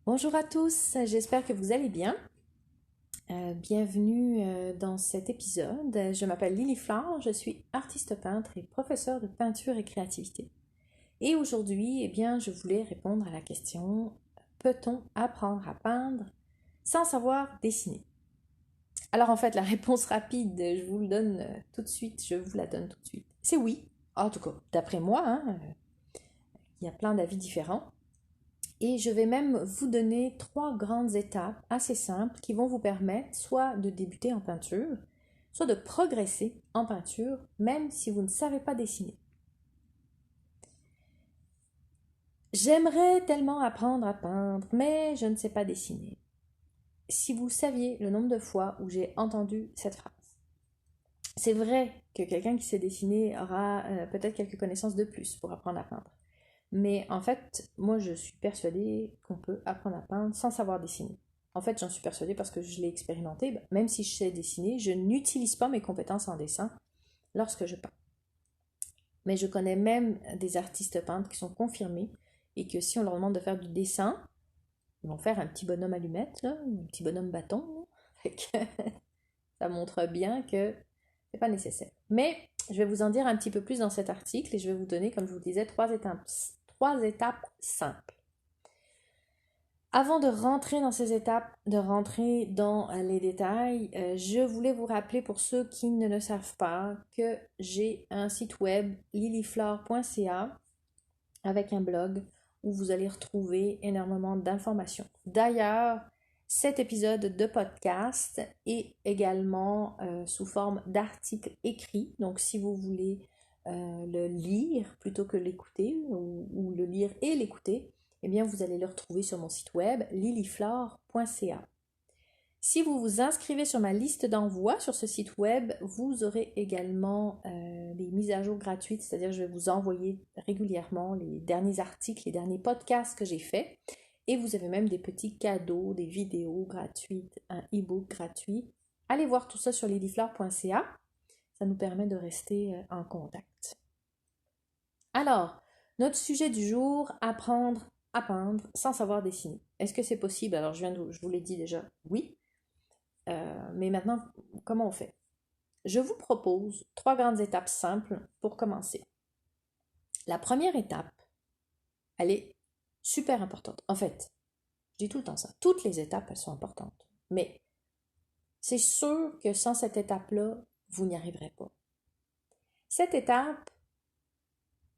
Bonjour à tous, j'espère que vous allez bien. Bienvenue dans cet épisode. Je m'appelle Lily Flore, je suis artiste peintre et professeure de peinture et créativité. Et aujourd'hui, je voulais répondre à la question: peut-on apprendre à peindre sans savoir dessiner? Alors en fait, la réponse rapide, je vous le donne tout de suite, je vous la donne tout de suite. C'est oui. En tout cas, d'après moi, il y a plein d'avis différents. Et je vais même vous donner trois grandes étapes assez simples qui vont vous permettre soit de débuter en peinture, soit de progresser en peinture, même si vous ne savez pas dessiner. J'aimerais tellement apprendre à peindre, mais je ne sais pas dessiner. Si vous saviez le nombre de fois où j'ai entendu cette phrase. C'est vrai que quelqu'un qui sait dessiner aura peut-être quelques connaissances de plus pour apprendre à peindre. Mais en fait, moi je suis persuadée qu'on peut apprendre à peindre sans savoir dessiner. En fait, j'en suis persuadée parce que je l'ai expérimenté. Même si je sais dessiner, je n'utilise pas mes compétences en dessin lorsque je peins. Mais je connais même des artistes peintres qui sont confirmés et que si on leur demande de faire du dessin, ils vont faire un petit bonhomme allumette, là, un petit bonhomme bâton. Ça montre bien que c'est pas nécessaire. Mais je vais vous en dire un petit peu plus dans cet article et je vais vous donner, comme je vous disais, trois étapes simples. Avant de rentrer dans ces étapes, de rentrer dans les détails, je voulais vous rappeler pour ceux qui ne le savent pas que j'ai un site web lilyflore.ca avec un blog où vous allez retrouver énormément d'informations. D'ailleurs, cet épisode de podcast est également sous forme d'articles écrits. Donc si vous voulez le lire plutôt que l'écouter ou le lire et l'écouter, eh bien vous allez le retrouver sur mon site web lilyflore.ca. Si vous vous inscrivez sur ma liste d'envoi sur ce site web, vous aurez également des mises à jour gratuites, c'est-à-dire que je vais vous envoyer régulièrement les derniers articles, les derniers podcasts que j'ai faits. Et vous avez même des petits cadeaux, des vidéos gratuites, un e-book gratuit. Allez voir tout ça sur lilyflore.ca, ça nous permet de rester en contact. Alors, notre sujet du jour, apprendre à peindre sans savoir dessiner. Est-ce que c'est possible? Alors je vous l'ai dit déjà, oui. Mais maintenant, comment on fait? Je vous propose trois grandes étapes simples pour commencer. La première étape, elle est super importante. En fait, je dis tout le temps ça. Toutes les étapes, elles sont importantes. Mais c'est sûr que sans cette étape-là, vous n'y arriverez pas. Cette étape,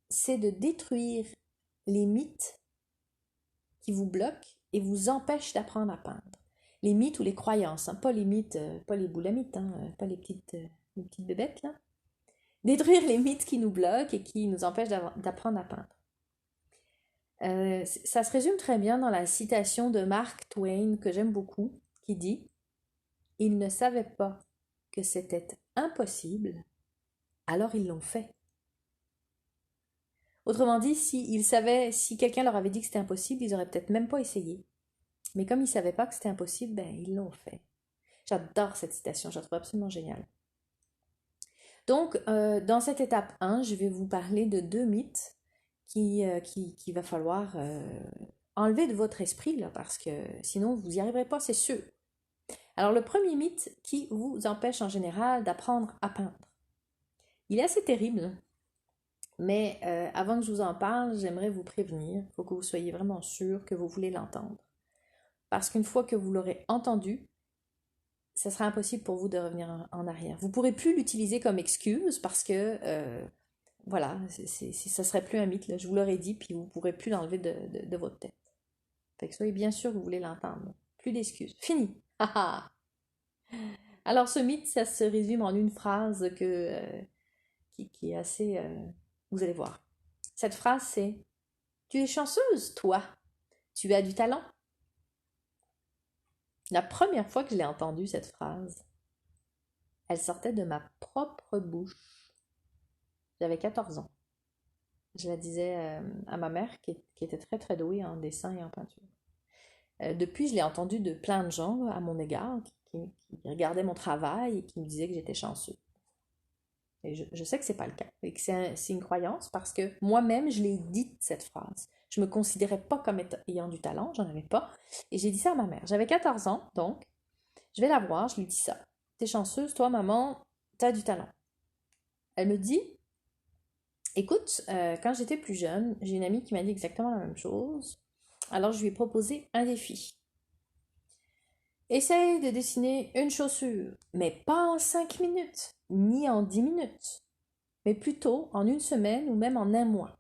c'est de détruire les mythes qui vous bloquent et vous empêchent d'apprendre à peindre. Les mythes ou les croyances, hein, pas les mythes, pas les boules à mythes, hein, pas les petites bébêtes là. Détruire les mythes qui nous bloquent et qui nous empêchent d'apprendre à peindre. Ça se résume très bien dans la citation de Mark Twain que j'aime beaucoup, qui dit: ils ne savaient pas que c'était impossible, alors ils l'ont fait. Autrement dit, si quelqu'un leur avait dit que c'était impossible, ils auraient peut-être même pas essayé. Mais comme ils savaient pas que c'était impossible, ils l'ont fait. J'adore cette citation, je la trouve absolument géniale. Donc, dans cette étape 1, je vais vous parler de deux mythes qu'il va falloir enlever de votre esprit, là, parce que sinon, vous n'y arriverez pas, c'est sûr. Alors, le premier mythe qui vous empêche en général d'apprendre à peindre. Il est assez terrible, mais avant que je vous en parle, j'aimerais vous prévenir. Il faut que vous soyez vraiment sûr que vous voulez l'entendre. Parce qu'une fois que vous l'aurez entendu, ça sera impossible pour vous de revenir en arrière. Vous ne pourrez plus l'utiliser comme excuse parce que voilà, ça serait plus un mythe, là. Je vous l'aurais dit, puis vous ne pourrez plus l'enlever de votre tête. Fait que soyez bien sûr que vous voulez l'entendre. Plus d'excuses. Fini. Alors ce mythe, ça se résume en une phrase qui est assez... vous allez voir. Cette phrase, c'est: tu es chanceuse, toi. Tu as du talent. La première fois que je l'ai entendue, cette phrase, elle sortait de ma propre bouche. J'avais 14 ans. Je la disais à ma mère qui était très très douée en dessin et en peinture. Depuis, je l'ai entendu de plein de gens à mon égard qui regardaient mon travail et qui me disaient que j'étais chanceux. Et je sais que c'est pas le cas, et que c'est une croyance parce que moi-même, je l'ai dit cette phrase. Je me considérais pas comme ayant du talent, j'en avais pas. Et j'ai dit ça à ma mère. J'avais 14 ans, donc je vais la voir, je lui dis ça. T'es chanceuse, toi, maman, t'as du talent. Elle me dit, écoute, quand j'étais plus jeune, j'ai une amie qui m'a dit exactement la même chose. Alors je lui ai proposé un défi. Essaye de dessiner une chaussure, mais pas en 5 minutes, ni en 10 minutes, mais plutôt en une semaine ou même en un mois.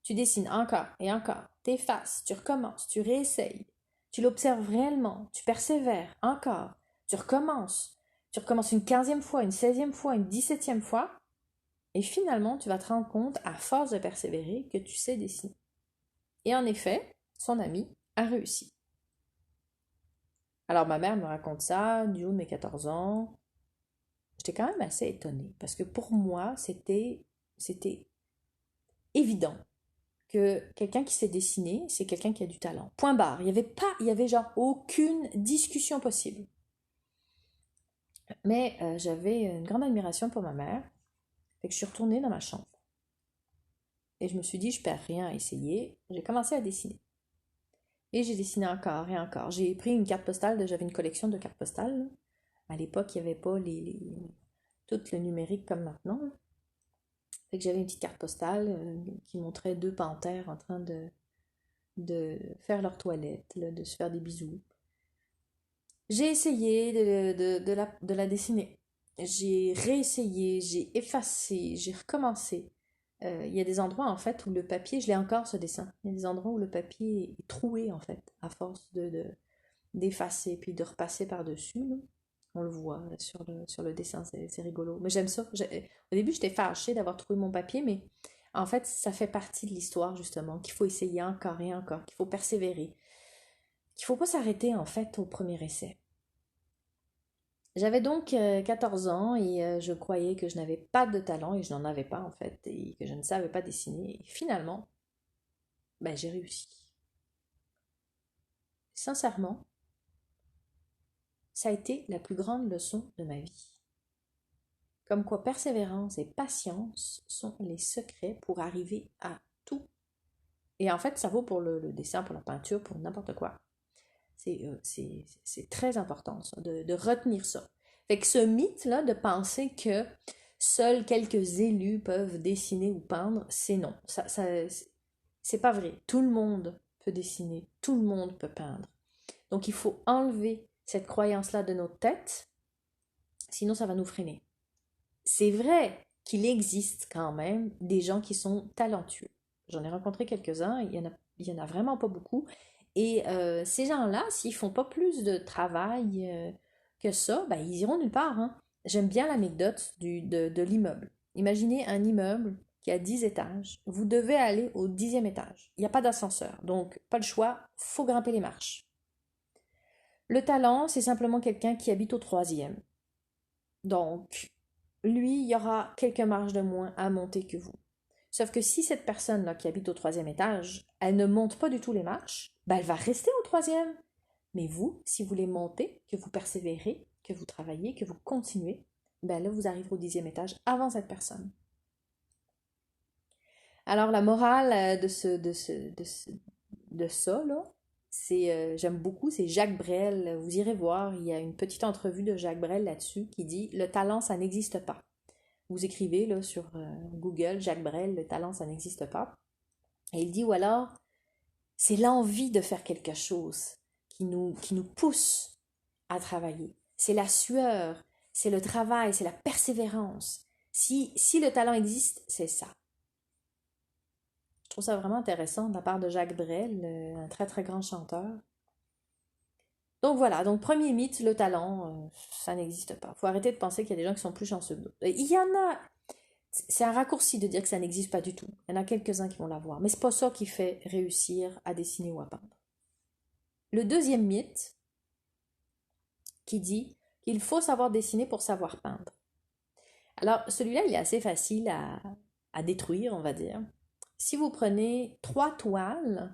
Tu dessines encore et encore, t'effaces, tu recommences, tu réessayes, tu l'observes réellement, tu persévères, encore, tu recommences une 15e fois, une 16e fois, une 17e fois, et finalement tu vas te rendre compte, à force de persévérer, que tu sais dessiner. Et en effet, son ami a réussi. Alors ma mère me raconte ça du haut de mes 14 ans. J'étais quand même assez étonnée, parce que pour moi, c'était évident que quelqu'un qui sait dessiner, c'est quelqu'un qui a du talent. Point barre. Il y avait genre aucune discussion possible. Mais j'avais une grande admiration pour ma mère, fait que je suis retournée dans ma chambre. Et je me suis dit, je perds rien à essayer. J'ai commencé à dessiner. Et j'ai dessiné encore et encore. J'ai pris une carte postale, j'avais une collection de cartes postales. À l'époque, il n'y avait pas tout le numérique comme maintenant. Fait que j'avais une petite carte postale qui montrait deux panthères en train de faire leur toilette, là, de se faire des bisous. J'ai essayé de la dessiner. J'ai réessayé, j'ai effacé, j'ai recommencé. Il y a des endroits en fait où le papier, je l'ai encore ce dessin, il y a des endroits où le papier est troué en fait, à force d'effacer puis de repasser par-dessus. Là. On le voit là, sur le dessin, c'est rigolo. Mais j'aime ça. Au début, j'étais fâchée d'avoir trouvé mon papier, mais en fait, ça fait partie de l'histoire justement, qu'il faut essayer encore et encore, qu'il faut persévérer, qu'il faut pas s'arrêter en fait au premier essai. J'avais donc 14 ans et je croyais que je n'avais pas de talent et je n'en avais pas en fait et que je ne savais pas dessiner. Et finalement, ben, j'ai réussi. Sincèrement, ça a été la plus grande leçon de ma vie. Comme quoi persévérance et patience sont les secrets pour arriver à tout. Et en fait, ça vaut pour le dessin, pour la peinture, pour n'importe quoi. C'est très important ça, de retenir ça. Fait que ce mythe-là de penser que seuls quelques élus peuvent dessiner ou peindre, c'est non. C'est pas vrai. Tout le monde peut dessiner, tout le monde peut peindre. Donc il faut enlever cette croyance-là de notre tête, sinon ça va nous freiner. C'est vrai qu'il existe quand même des gens qui sont talentueux. J'en ai rencontré quelques-uns, il y en a vraiment pas beaucoup. Et ces gens-là, s'ils font pas plus de travail que ça, ben, ils iront nulle part. Hein. J'aime bien l'anecdote de l'immeuble. Imaginez un immeuble qui a 10 étages. Vous devez aller au 10e étage. Il n'y a pas d'ascenseur, donc pas le choix, faut grimper les marches. Le talent, c'est simplement quelqu'un qui habite au 3e. Donc, lui, il y aura quelques marches de moins à monter que vous. Sauf que si cette personne-là qui habite au 3e étage, elle ne monte pas du tout les marches, ben elle va rester au 3e. Mais vous, si vous voulez monter, que vous persévérez, que vous travaillez, que vous continuez, ben là, vous arriverez au 10e étage avant cette personne. Alors, la morale de ça, là, j'aime beaucoup, c'est Jacques Brel. Vous irez voir, il y a une petite entrevue de Jacques Brel là-dessus qui dit « Le talent, ça n'existe pas ». Vous écrivez là, sur Google, Jacques Brel, le talent, ça n'existe pas. Et il dit, ou alors, c'est l'envie de faire quelque chose qui nous pousse à travailler. C'est la sueur, c'est le travail, c'est la persévérance. Si le talent existe, c'est ça. Je trouve ça vraiment intéressant de la part de Jacques Brel, un très très grand chanteur. Donc voilà, donc premier mythe, le talent, ça n'existe pas. Faut arrêter de penser qu'il y a des gens qui sont plus chanceux que d'autres. Il y en a, c'est un raccourci de dire que ça n'existe pas du tout. Il y en a quelques-uns qui vont l'avoir, mais c'est pas ça qui fait réussir à dessiner ou à peindre. Le deuxième mythe qui dit qu'il faut savoir dessiner pour savoir peindre. Alors celui-là, il est assez facile à détruire, on va dire. Si vous prenez 3 toiles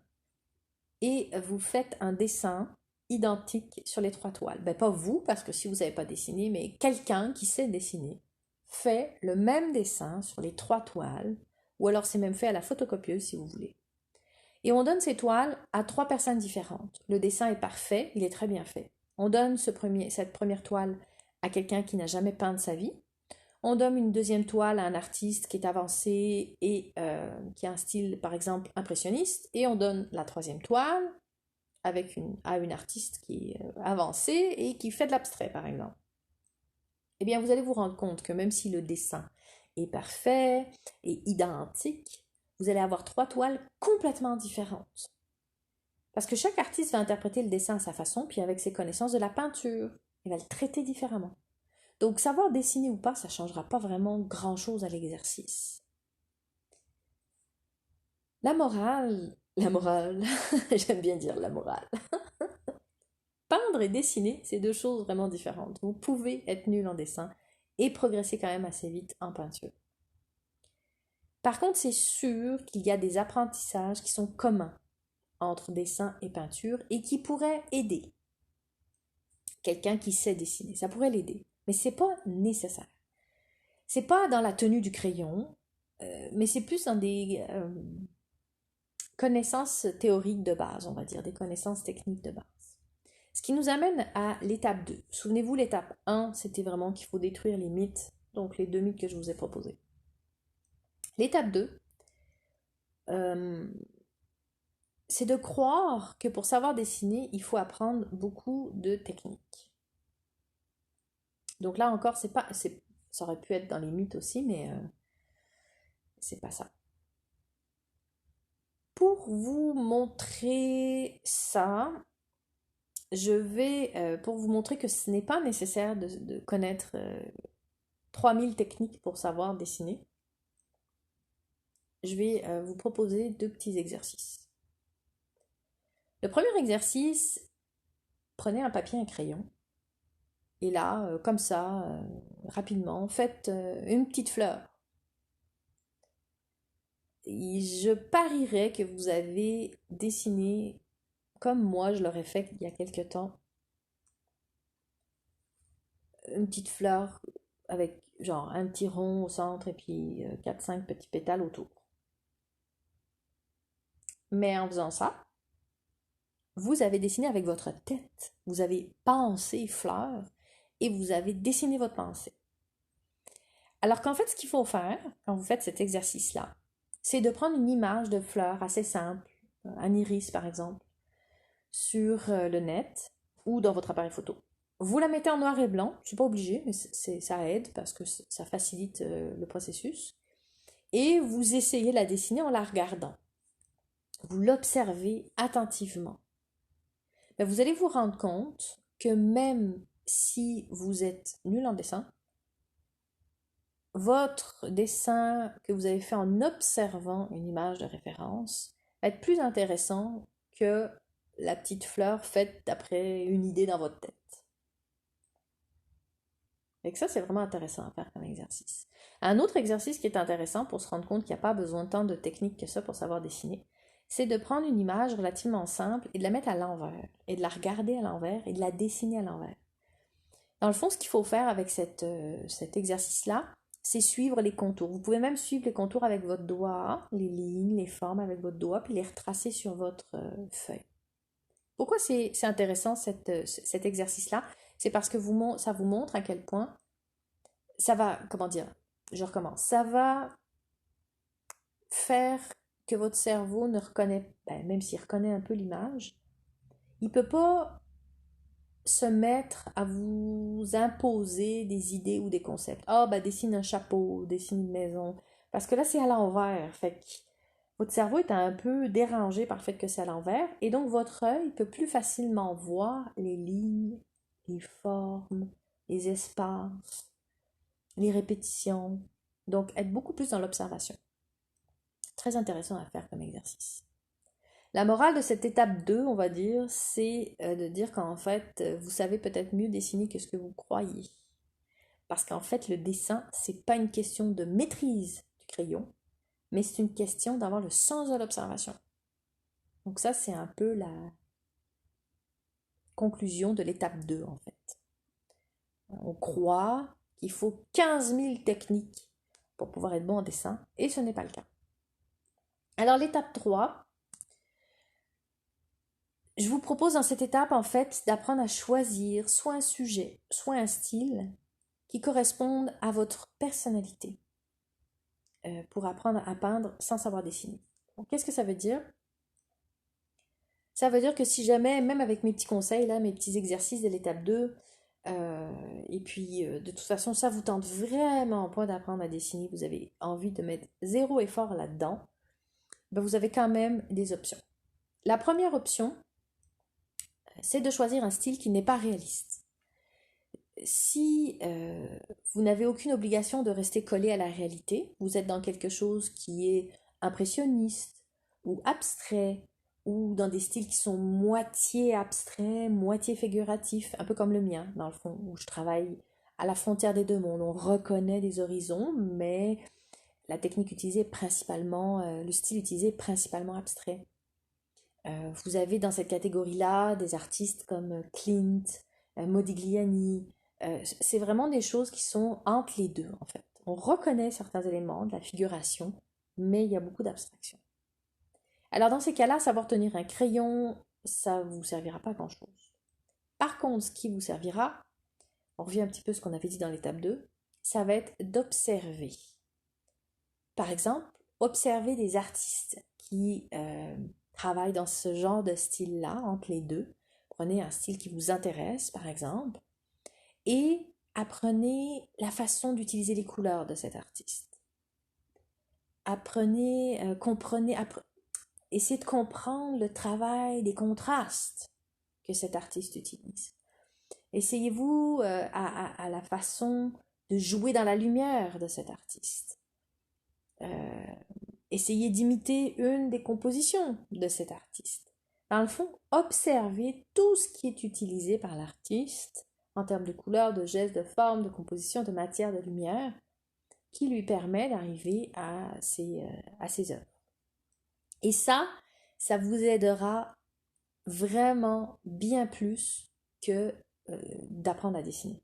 et vous faites un dessin identique sur les 3 toiles, ben pas vous, parce que si vous n'avez pas dessiné, mais quelqu'un qui sait dessiner, fait le même dessin sur les 3 toiles, ou alors c'est même fait à la photocopieuse si vous voulez. Et on donne ces toiles à 3 personnes différentes. Le dessin est parfait, il est très bien fait. On donne cette première toile à quelqu'un qui n'a jamais peint de sa vie. On donne une deuxième toile à un artiste qui est avancé et qui a un style, par exemple, impressionniste. Et on donne la troisième toile à une artiste qui est avancée et qui fait de l'abstrait, par exemple. Eh bien, vous allez vous rendre compte que même si le dessin est parfait et identique, vous allez avoir 3 toiles complètement différentes. Parce que chaque artiste va interpréter le dessin à sa façon, puis avec ses connaissances de la peinture, il va le traiter différemment. Donc, savoir dessiner ou pas, ça ne changera pas vraiment grand-chose à l'exercice. La morale, j'aime bien dire la morale. Peindre et dessiner, c'est 2 choses vraiment différentes. Vous pouvez être nul en dessin et progresser quand même assez vite en peinture. Par contre, c'est sûr qu'il y a des apprentissages qui sont communs entre dessin et peinture et qui pourraient aider quelqu'un qui sait dessiner. Ça pourrait l'aider, mais c'est pas nécessaire. C'est pas dans la tenue du crayon, mais c'est plus dans des connaissances théoriques de base, on va dire, des connaissances techniques de base. Ce qui nous amène à l'étape 2. Souvenez-vous, l'étape 1, c'était vraiment qu'il faut détruire les mythes, donc les 2 mythes que je vous ai proposés. L'étape 2, c'est de croire que pour savoir dessiner, il faut apprendre beaucoup de techniques. Donc là encore, ça aurait pu être dans les mythes aussi, mais c'est pas ça. Pour vous montrer ça, je vais, pour vous montrer que ce n'est pas nécessaire de connaître 3000 techniques pour savoir dessiner, je vais vous proposer 2 petits exercices. Le premier exercice, prenez un papier et un crayon, et là, comme ça, rapidement, faites une petite fleur. Et je parierais que vous avez dessiné, comme moi je l'aurais fait il y a quelque temps, une petite fleur avec genre un petit rond au centre et puis 4-5 petits pétales autour. Mais en faisant ça, vous avez dessiné avec votre tête. Vous avez pensé fleur et vous avez dessiné votre pensée. Alors qu'en fait, ce qu'il faut faire quand vous faites cet exercice-là, c'est de prendre une image de fleur assez simple, un iris par exemple, sur le net ou dans votre appareil photo. Vous la mettez en noir et blanc, c'est pas obligé, mais ça aide parce que ça facilite le processus. Et vous essayez de la dessiner en la regardant. Vous l'observez attentivement. Ben, vous allez vous rendre compte que même si vous êtes nul en dessin, votre dessin que vous avez fait en observant une image de référence va être plus intéressant que la petite fleur faite d'après une idée dans votre tête. Et que ça, c'est vraiment intéressant à faire comme exercice. Un autre exercice qui est intéressant pour se rendre compte qu'il n'y a pas besoin de tant de techniques que ça pour savoir dessiner, c'est de prendre une image relativement simple et de la mettre à l'envers, et de la regarder à l'envers et de la dessiner à l'envers. Dans le fond, ce qu'il faut faire avec cet exercice-là, c'est suivre les contours. Vous pouvez même suivre les contours avec votre doigt, les lignes, les formes avec votre doigt, puis les retracer sur votre feuille. Pourquoi c'est intéressant cet exercice-là? C'est parce que ça vous montre à quel point ça va, comment dire, je recommence, ça va faire que votre cerveau ne reconnaît, même s'il reconnaît un peu l'image, il ne peut pas se mettre à vous imposer des idées ou des concepts. Ah, dessine un chapeau, dessine une maison. Parce que là, c'est à l'envers. Fait que votre cerveau est un peu dérangé par le fait que c'est à l'envers. Et donc, votre œil peut plus facilement voir les lignes, les formes, les espaces, les répétitions. Donc, être beaucoup plus dans l'observation. Très intéressant à faire comme exercice. La morale de cette étape 2, on va dire, c'est de dire qu'en fait, vous savez peut-être mieux dessiner que ce que vous croyez. Parce qu'en fait, le dessin, c'est pas une question de maîtrise du crayon, mais c'est une question d'avoir le sens de l'observation. Donc ça, c'est un peu la conclusion de l'étape 2, en fait. On croit qu'il faut 15 000 techniques pour pouvoir être bon en dessin, et ce n'est pas le cas. Alors l'étape 3, je vous propose dans cette étape en fait d'apprendre à choisir soit un sujet, soit un style qui correspondent à votre personnalité pour apprendre à peindre sans savoir dessiner. Donc, qu'est-ce que ça veut dire? Ça veut dire que si jamais, même avec mes petits conseils, là, mes petits exercices de l'étape 2, et puis de toute façon, ça vous tente vraiment pas d'apprendre à dessiner, vous avez envie de mettre zéro effort là-dedans, ben vous avez quand même des options. La première option, c'est de choisir un style qui n'est pas réaliste. Si vous n'avez aucune obligation de rester collé à la réalité, vous êtes dans quelque chose qui est impressionniste ou abstrait, ou dans des styles qui sont moitié abstraits, moitié figuratifs, un peu comme le mien, dans le fond, où je travaille à la frontière des deux mondes. On reconnaît des horizons, mais la technique utilisée est principalement, le style utilisé est principalement abstrait. Vous avez dans cette catégorie-là des artistes comme Klimt, Modigliani. C'est vraiment des choses qui sont entre les deux, en fait. On reconnaît certains éléments de la figuration, mais il y a beaucoup d'abstraction. Alors dans ces cas-là, savoir tenir un crayon, ça ne vous servira pas à grand-chose. Par contre, ce qui vous servira, on revient un petit peu à ce qu'on avait dit dans l'étape 2, ça va être d'observer. Par exemple, observer des artistes qui travaillent dans ce genre de style-là, entre les deux. Prenez un style qui vous intéresse, par exemple, et apprenez la façon d'utiliser les couleurs de cet artiste. Essayez de comprendre le travail des contrastes que cet artiste utilise. Essayez-vous à la façon de jouer dans la lumière de cet artiste. Essayez d'imiter une des compositions de cet artiste. Dans le fond, observez tout ce qui est utilisé par l'artiste en termes de couleurs, de gestes, de formes, de composition, de matière, de lumière, qui lui permet d'arriver à ses œuvres. Et ça vous aidera vraiment bien plus que d'apprendre à dessiner.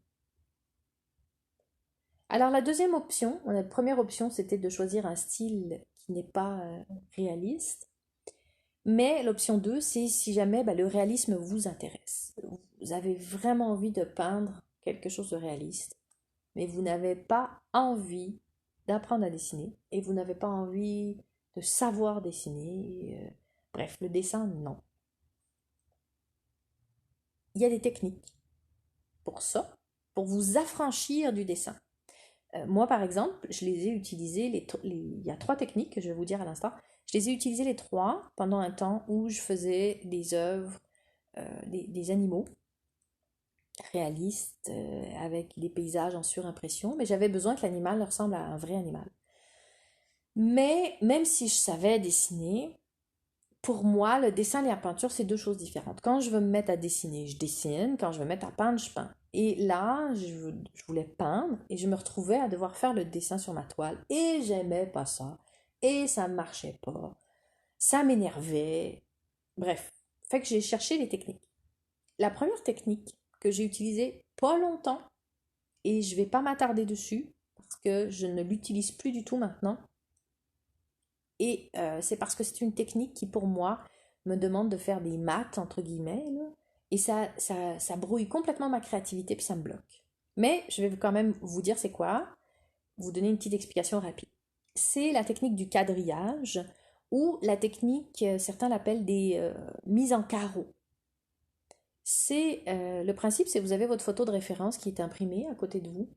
Alors la deuxième option, la première option c'était de choisir un style qui n'est pas réaliste. Mais l'option 2, c'est si jamais le réalisme vous intéresse. Vous avez vraiment envie de peindre quelque chose de réaliste, mais vous n'avez pas envie d'apprendre à dessiner et vous n'avez pas envie de savoir dessiner. Bref, le dessin, non. Il y a des techniques pour ça, pour vous affranchir du dessin. Moi, par exemple, je les ai utilisées, il y a 3 techniques que je vais vous dire à l'instant. Je les ai utilisées les 3 pendant un temps où je faisais des œuvres, des animaux réalistes, avec des paysages en surimpression, mais j'avais besoin que l'animal ressemble à un vrai animal. Mais même si je savais dessiner, pour moi, le dessin et la peinture, c'est 2 choses différentes. Quand je veux me mettre à dessiner, je dessine. Quand je veux me mettre à peindre, je peins. Et là, je voulais peindre et je me retrouvais à devoir faire le dessin sur ma toile. Et j'aimais pas ça. Et ça ne marchait pas. Ça m'énervait. Bref, fait que j'ai cherché les techniques. La première technique que j'ai utilisée pas longtemps, et je vais pas m'attarder dessus, parce que je ne l'utilise plus du tout maintenant, et c'est parce que c'est une technique qui, pour moi, me demande de faire des maths, entre guillemets, là, et ça brouille complètement ma créativité, puis ça me bloque. Mais je vais quand même vous dire c'est quoi, vous donner une petite explication rapide. C'est la technique du quadrillage, ou la technique, certains l'appellent des mises en carreau. Le principe, c'est que vous avez votre photo de référence qui est imprimée à côté de vous,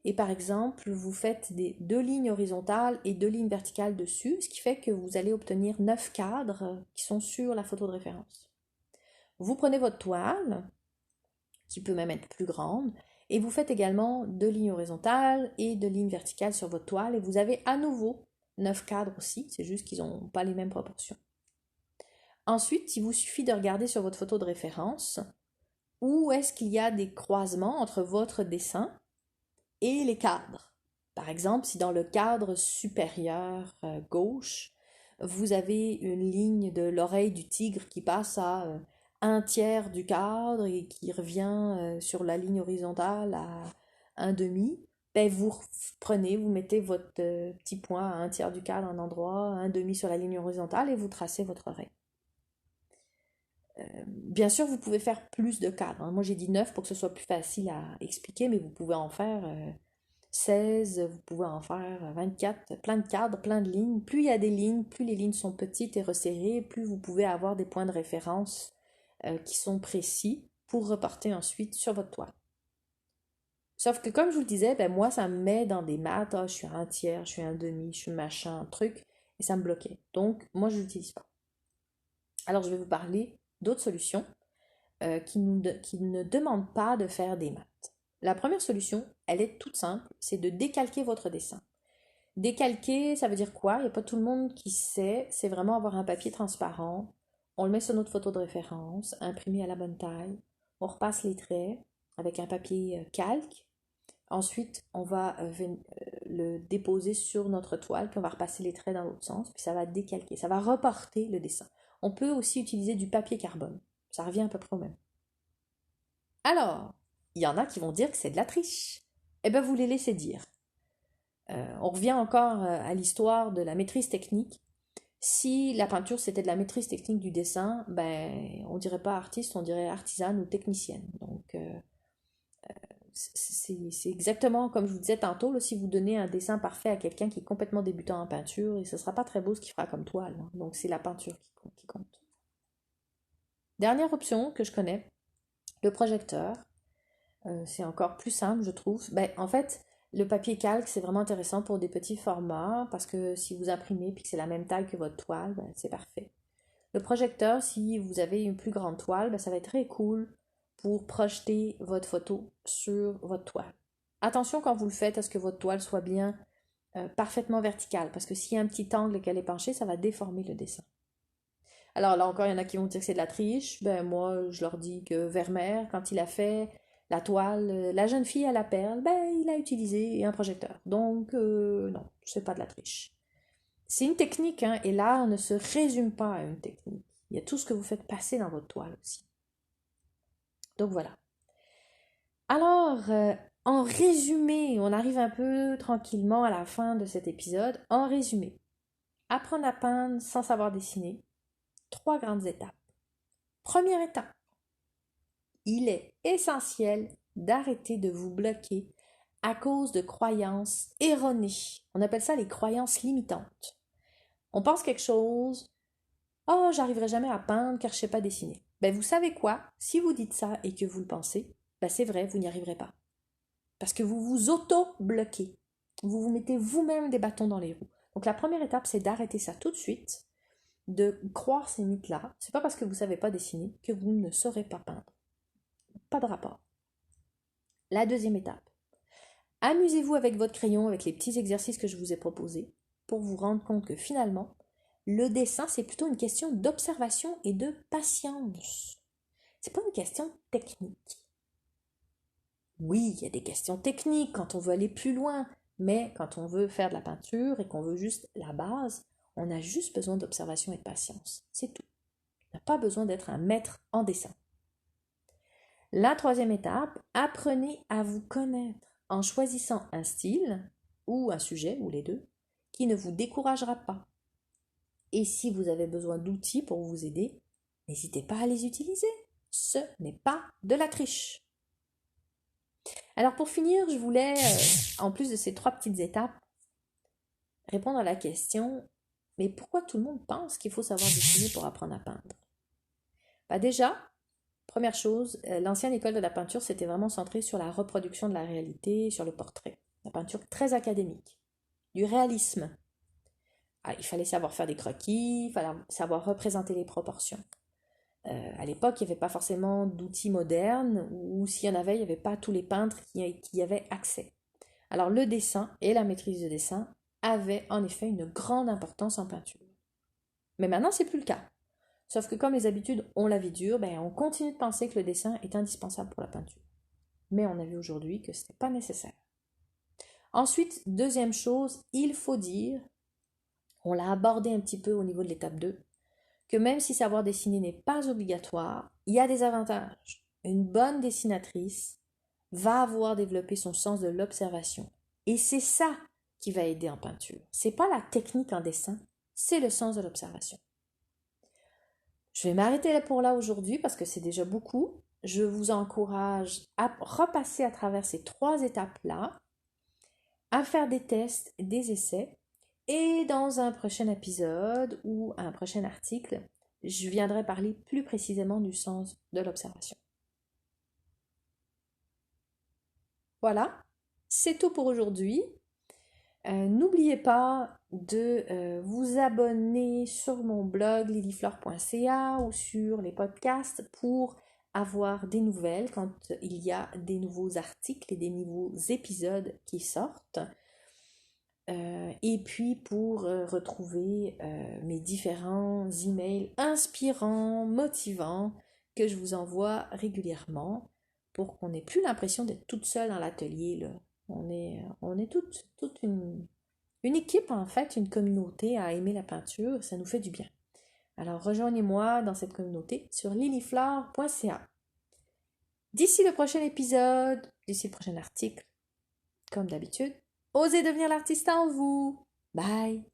et par exemple, vous faites 2 lignes horizontales et 2 lignes verticales dessus, ce qui fait que vous allez obtenir 9 cadres qui sont sur la photo de référence. Vous prenez votre toile, qui peut même être plus grande, et vous faites également 2 lignes horizontales et 2 lignes verticales sur votre toile, et vous avez à nouveau 9 cadres aussi, c'est juste qu'ils n'ont pas les mêmes proportions. Ensuite, il vous suffit de regarder sur votre photo de référence où est-ce qu'il y a des croisements entre votre dessin et les cadres. Par exemple, si dans le cadre supérieur gauche, vous avez une ligne de l'oreille du tigre qui passe à 1/3 du cadre et qui revient sur la ligne horizontale à 1/2, ben vous prenez, vous mettez votre petit point à un tiers du cadre, un endroit, un demi sur la ligne horizontale et vous tracez votre raie. Bien sûr, vous pouvez faire plus de cadres, hein. Moi, j'ai dit 9 pour que ce soit plus facile à expliquer, mais vous pouvez en faire 16, vous pouvez en faire 24, plein de cadres, plein de lignes. Plus il y a des lignes, plus les lignes sont petites et resserrées, plus vous pouvez avoir des points de référence qui sont précis pour reporter ensuite sur votre toile. Sauf que comme je vous le disais, ben moi, ça me met dans des maths, je suis un tiers, je suis un demi, je suis machin, un truc, et ça me bloquait. Donc, moi, je ne l'utilise pas. Alors, je vais vous parler d'autres solutions qui ne demandent pas de faire des maths. La première solution, elle est toute simple, c'est de décalquer votre dessin. Décalquer, ça veut dire quoi? Il n'y a pas tout le monde qui sait, c'est vraiment avoir un papier transparent, on le met sur notre photo de référence, imprimé à la bonne taille, on repasse les traits avec un papier calque, ensuite on va le déposer sur notre toile, puis on va repasser les traits dans l'autre sens, puis ça va décalquer, ça va reporter le dessin. On peut aussi utiliser du papier carbone, ça revient à peu près au même. Alors, il y en a qui vont dire que c'est de la triche. Eh bien, vous les laissez dire. On revient encore à l'histoire de la maîtrise technique. Si la peinture c'était de la maîtrise technique du dessin, ben on dirait pas artiste, on dirait artisane ou technicienne. Donc c'est exactement comme je vous disais tantôt, là, si vous donnez un dessin parfait à quelqu'un qui est complètement débutant en peinture, et ce sera pas très beau ce qu'il fera comme toile, hein. Donc c'est la peinture qui compte. Dernière option que je connais, le projecteur. C'est encore plus simple, je trouve. Ben, en fait, le papier calque, c'est vraiment intéressant pour des petits formats parce que si vous imprimez et que c'est la même taille que votre toile, ben, c'est parfait. Le projecteur, si vous avez une plus grande toile, ben, ça va être très cool pour projeter votre photo sur votre toile. Attention quand vous le faites à ce que votre toile soit bien parfaitement verticale parce que s'il y a un petit angle qu'elle est penchée, ça va déformer le dessin. Alors là encore, il y en a qui vont dire que c'est de la triche. Ben moi, je leur dis que Vermeer, quand il a fait la toile, la jeune fille à la perle, ben il a utilisé un projecteur. Donc non, c'est pas de la triche. C'est une technique, hein, et l'art ne se résume pas à une technique. Il y a tout ce que vous faites passer dans votre toile aussi. Donc voilà. Alors, en résumé, on arrive un peu tranquillement à la fin de cet épisode. En résumé, apprendre à peindre sans savoir dessiner. 3 grandes étapes. Première étape, il est essentiel d'arrêter de vous bloquer à cause de croyances erronées. On appelle ça les croyances limitantes. On pense quelque chose, oh, j'arriverai jamais à peindre car je ne sais pas dessiner. Ben vous savez quoi? Si vous dites ça et que vous le pensez, ben c'est vrai, vous n'y arriverez pas. Parce que vous vous auto-bloquez. Vous vous mettez vous-même des bâtons dans les roues. Donc la première étape, c'est d'arrêter ça tout de suite, de croire ces mythes-là. C'est pas parce que vous ne savez pas dessiner que vous ne saurez pas peindre. Pas de rapport. La deuxième étape. Amusez-vous avec votre crayon, avec les petits exercices que je vous ai proposés, pour vous rendre compte que finalement, le dessin, c'est plutôt une question d'observation et de patience. C'est pas une question technique. Oui, il y a des questions techniques quand on veut aller plus loin, mais quand on veut faire de la peinture et qu'on veut juste la base, on a juste besoin d'observation et de patience. C'est tout. On n'a pas besoin d'être un maître en dessin. La troisième étape, apprenez à vous connaître en choisissant un style ou un sujet, ou les deux, qui ne vous découragera pas. Et si vous avez besoin d'outils pour vous aider, n'hésitez pas à les utiliser. Ce n'est pas de la triche. Alors pour finir, je voulais, en plus de ces 3 petites étapes, répondre à la question, mais pourquoi tout le monde pense qu'il faut savoir dessiner pour apprendre à peindre? Bah déjà, première chose, l'ancienne école de la peinture s'était vraiment centrée sur la reproduction de la réalité, sur le portrait. La peinture très académique, du réalisme. Ah, il fallait savoir faire des croquis, il fallait savoir représenter les proportions. À l'époque, il n'y avait pas forcément d'outils modernes, ou s'il y en avait, il n'y avait pas tous les peintres qui y avaient accès. Alors le dessin et la maîtrise de dessin avaient en effet une grande importance en peinture. Mais maintenant, c'est plus le cas. Sauf que comme les habitudes ont la vie dure, ben, on continue de penser que le dessin est indispensable pour la peinture. Mais on a vu aujourd'hui que ce n'était pas nécessaire. Ensuite, deuxième chose, il faut dire, on l'a abordé un petit peu au niveau de l'étape 2, que même si savoir dessiner n'est pas obligatoire, il y a des avantages. Une bonne dessinatrice va avoir développé son sens de l'observation Et c'est ça qui va aider en peinture. C'est pas la technique en dessin, c'est le sens de l'observation. Je vais m'arrêter là pour là aujourd'hui parce que c'est déjà beaucoup. Je vous encourage à repasser à travers ces 3 étapes-là, à faire des tests, des essais. Et dans un prochain épisode ou un prochain article, je viendrai parler plus précisément du sens de l'observation. Voilà, c'est tout pour aujourd'hui. N'oubliez pas de vous abonner sur mon blog lilyflore.ca ou sur les podcasts pour avoir des nouvelles quand il y a des nouveaux articles et des nouveaux épisodes qui sortent. Et puis pour retrouver mes différents emails inspirants, motivants que je vous envoie régulièrement pour qu'on n'ait plus l'impression d'être toute seule dans l'atelier, là. On est toute une équipe, en fait, une communauté à aimer la peinture, ça nous fait du bien. Alors rejoignez-moi dans cette communauté sur lilyflore.ca. D'ici le prochain épisode, d'ici le prochain article, comme d'habitude, osez devenir l'artiste en vous. Bye!